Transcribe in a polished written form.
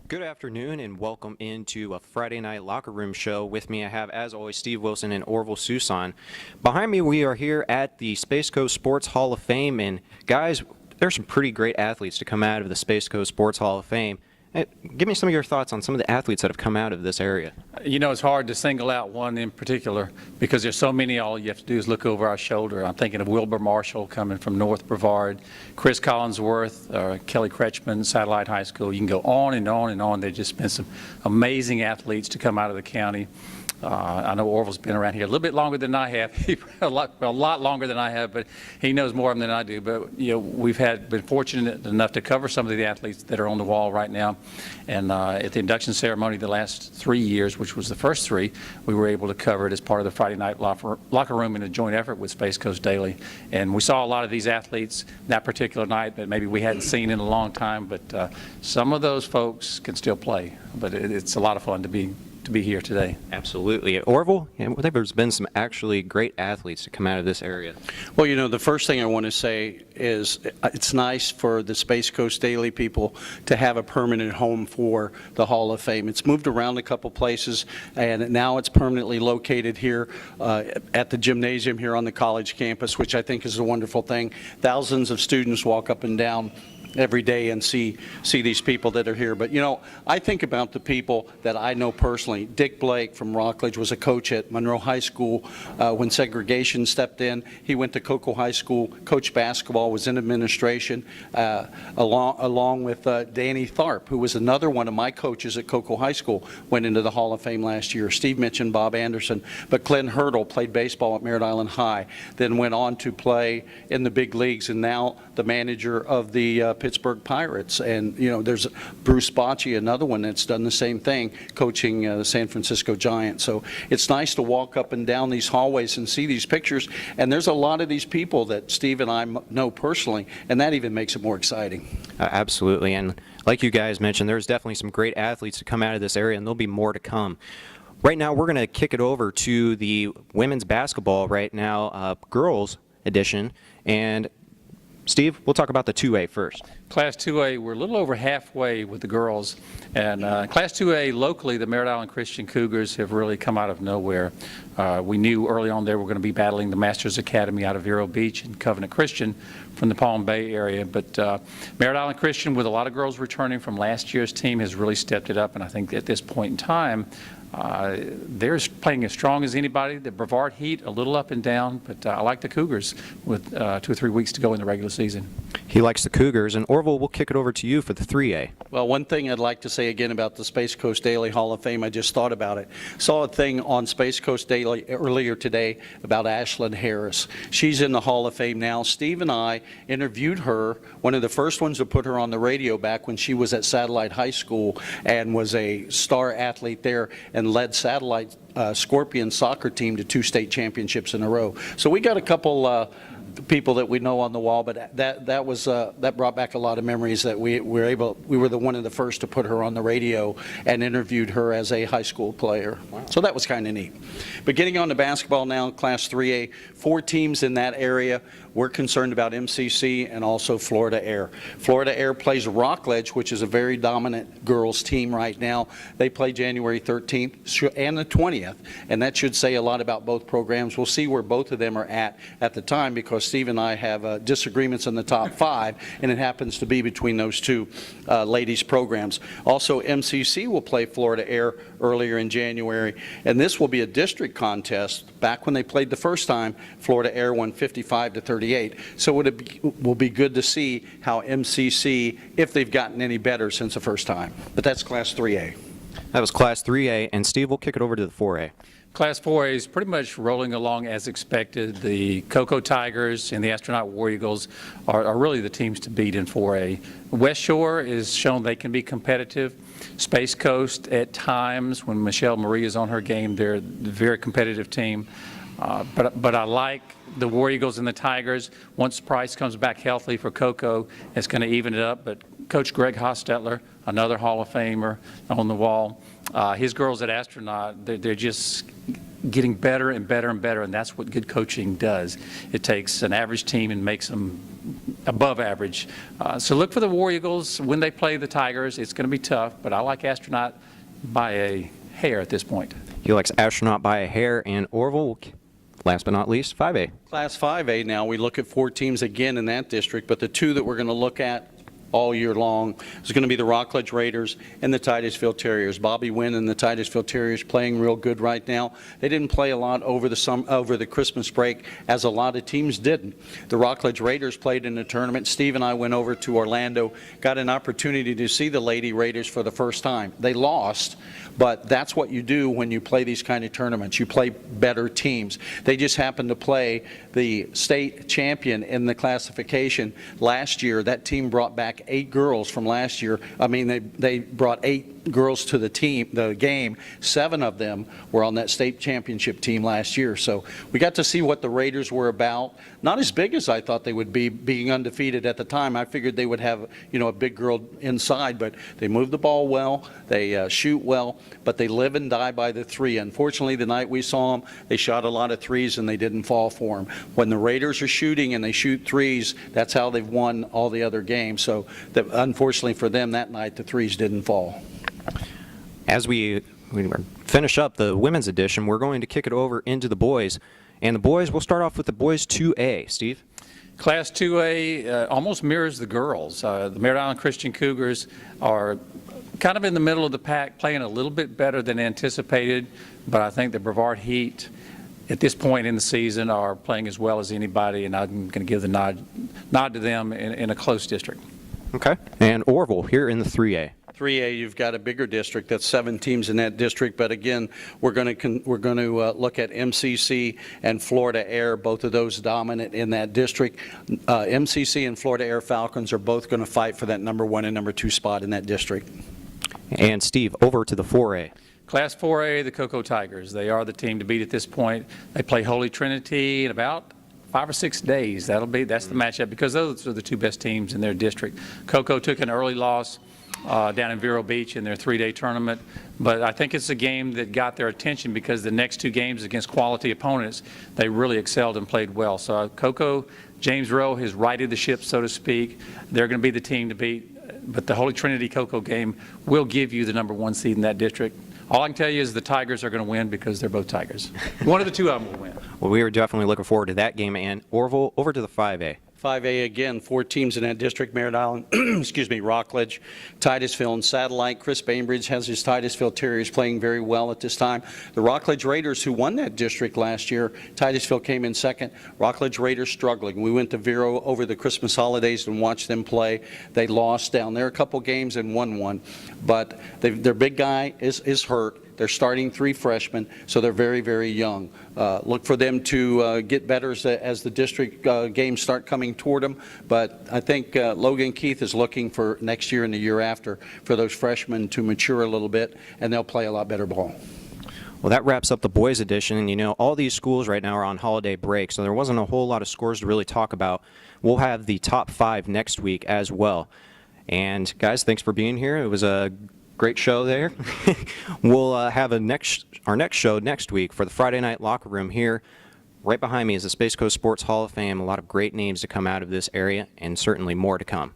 Good afternoon and welcome into a Friday night locker room show. With me I have, as always, Steve Wilson and Orville Susan. Behind me we are here at the Space Coast Sports Hall of Fame, and guys, there's some pretty great athletes to come out of the Space Coast Sports Hall of Fame. Give me some of your thoughts on some of the athletes that have come out of this area. You know, it's hard to single out one in particular because there's so many. All you have to do is look over our shoulder. I'm thinking of Wilbur Marshall coming from North Brevard, Chris Collinsworth, Kelly Kretschmann, Satellite High School. You can go on and on and on. There's just been some amazing athletes to come out of the county. I know Orville's been around here a little bit longer than I have, a lot longer than I have, but he knows more of them than I do. But you know, we've been fortunate enough to cover some of the athletes that are on the wall right now. And at the induction ceremony the last 3 years, which was the first 3, we were able to cover it as part of the Friday night locker room in a joint effort with Space Coast Daily. And we saw a lot of these athletes that particular night that maybe we hadn't seen in a long time, but some of those folks can still play. But it's a lot of fun to be here today. Absolutely. Orville, I think there's been some actually great athletes to come out of this area. Well, you know, the first thing I want to say is it's nice for the Space Coast Daily people to have a permanent home for the Hall of Fame. It's moved around a couple places, and now it's permanently located here at the gymnasium here on the college campus, which I think is a wonderful thing. Thousands of students walk up and down every day and see these people that are here. But you know, I think about the people that I know personally. Dick Blake from Rockledge was a coach at Monroe High School when segregation stepped in. He went to Cocoa High School, coached basketball, was in administration, along with Danny Tharp, who was another one of my coaches at Cocoa High School, went into the Hall of Fame last year. Steve mentioned Bob Anderson, but Glenn Hurdle played baseball at Merritt Island High, then went on to play in the big leagues, and now the manager of the Pittsburgh Pirates. And you know, there's Bruce Bocci, another one that's done the same thing, coaching the San Francisco Giants. So it's nice to walk up and down these hallways and see these pictures, and there's a lot of these people that Steve and I know personally, and that even makes it more exciting. Absolutely, and like you guys mentioned, there's definitely some great athletes to come out of this area, and there'll be more to come. Right now, we're going to kick it over to the women's basketball right now, girls edition, and Steve, we'll talk about the 2A first. Class 2A, we're a little over halfway with the girls. And Class 2A, locally, the Merritt Island Christian Cougars have really come out of nowhere. We knew early on they were going to be battling the Masters Academy out of Vero Beach and Covenant Christian from the Palm Bay area. But Merritt Island Christian, with a lot of girls returning from last year's team, has really stepped it up. And I think at this point in time, they're playing as strong as anybody. The Brevard Heat, a little up and down, but I like the Cougars with 2 or 3 weeks to go in the regular season. He likes the Cougars, and Orville, we'll kick it over to you for the 3A. Well, one thing I'd like to say again about the Space Coast Daily Hall of Fame, I just thought about it. Saw a thing on Space Coast Daily earlier today about Ashlyn Harris. She's in the Hall of Fame now. Steve and I interviewed her, one of the first ones to put her on the radio back when she was at Satellite High School and was a star athlete there and led Satellite Scorpion soccer team to 2 state championships in a row. So we got a couple people that we know on the wall, but that brought back a lot of memories that we were one of the first to put her on the radio and interviewed her as a high school player. Wow. So that was kind of neat. But getting on to basketball now, Class 3A, 4 teams in that area. We're concerned about MCC and also Florida Air. Florida Air plays Rockledge, which is a very dominant girls team right now. They play January 13th and the 20th, and that should say a lot about both programs. We'll see where both of them are at the time, because Steve and I have disagreements in the top 5, and it happens to be between those 2 ladies programs. Also, MCC will play Florida Air earlier in January, and this will be a district contest. Back when they played the first time, Florida Air won 55-38. So it will be good to see how MCC, if they've gotten any better since the first time. But that's Class 3A. That was Class 3A, and Steve, we'll kick it over to the 4A. Class 4A is pretty much rolling along as expected. The Cocoa Tigers and the Astronaut War Eagles are really the teams to beat in 4A. West Shore is shown they can be competitive. Space Coast at times, when Michelle Marie is on her game, they're a very competitive team. But I like the War Eagles and the Tigers. Once Price comes back healthy for Cocoa, it's going to even it up. But Coach Greg Hostetler, another Hall of Famer on the wall, his girls at Astronaut, they're just getting better and better and better, and that's what good coaching does. It takes an average team and makes them above average. So look for the War Eagles when they play the Tigers. It's going to be tough, but I like Astronaut by a hair at this point. He likes Astronaut by a hair, and Orville, last but not least, 5A. Class 5A now, we look at 4 teams again in that district, but the 2 that we're going to look at all year long is going to be the Rockledge Raiders and the Titusville Terriers. Bobby Wynn and the Titusville Terriers playing real good right now. They didn't play a lot over the Christmas break, as a lot of teams didn't. The Rockledge Raiders played in the tournament. Steve and I went over to Orlando, got an opportunity to see the Lady Raiders for the first time. They lost, but that's what you do when you play these kind of tournaments. You play better teams. They just happened to play the state champion in the classification last year. That team brought back 8 girls from last year. I mean, they brought 8 girls to the game. 7 of them were on that state championship team last year. So we got to see what the Raiders were about. Not as big as I thought they would be, being undefeated at the time. I figured they would have, a big girl inside, but they move the ball well, they shoot well, but they live and die by the 3. Unfortunately, the night we saw them, they shot a lot of 3s and they didn't fall for them. When the Raiders are shooting and they shoot 3s, that's how they've won all the other games. So unfortunately for them that night, the 3s didn't fall. As we finish up the women's edition, we're going to kick it over into the boys. And the boys, we'll start off with the boys 2A. Steve? Class 2A almost mirrors the girls. The Merritt Island Christian Cougars are kind of in the middle of the pack, playing a little bit better than anticipated, but I think the Brevard Heat at this point in the season are playing as well as anybody, and I'm going to give the nod to them in a close district. Okay. And Orville here in the 3A. 3A, you've got a bigger district. That's 7 teams in that district. But again, we're going to look at MCC and Florida Air, both of those dominant in that district. MCC and Florida Air Falcons are both going to fight for that number 1 and number 2 spot in that district. And Steve, over to the 4A. Class 4A, the Cocoa Tigers. They are the team to beat at this point. They play Holy Trinity in about 5 or 6 days. That's the matchup, because those are the 2 best teams in their district. Cocoa took an early loss down in Vero Beach in their 3-day tournament, but I think it's a game that got their attention because the next 2 games against quality opponents, they really excelled and played well. So Cocoa, James Rowe has righted the ship, so to speak. They're going to be the team to beat, but the Holy Trinity Cocoa game will give you the number 1 seed in that district. All I can tell you is the Tigers are going to win because they're both Tigers. One of the 2 of them will win. Well, we are definitely looking forward to that game. And Orville, over to the 5A. 5A again, 4 teams in that district: Merritt Island, Rockledge, Titusville, and Satellite. Chris Bainbridge has his Titusville Terriers playing very well at this time. The Rockledge Raiders, who won that district last year, Titusville came in second. Rockledge Raiders struggling. We went to Vero over the Christmas holidays and watched them play. They lost down there a couple games and won one, but their big guy is hurt. They're starting 3 freshmen, so they're very, very young. Look for them to get better as the district games start coming toward them. But I think Logan Keith is looking for next year and the year after for those freshmen to mature a little bit, and they'll play a lot better ball. Well, that wraps up the boys edition. And all these schools right now are on holiday break, so there wasn't a whole lot of scores to really talk about. We'll have the top 5 next week as well. And guys, thanks for being here. It was a great show there. We'll have our next show next week for the Friday Night Locker Room here. Right behind me is the Space Coast Sports Hall of Fame. A lot of great names to come out of this area, and certainly more to come.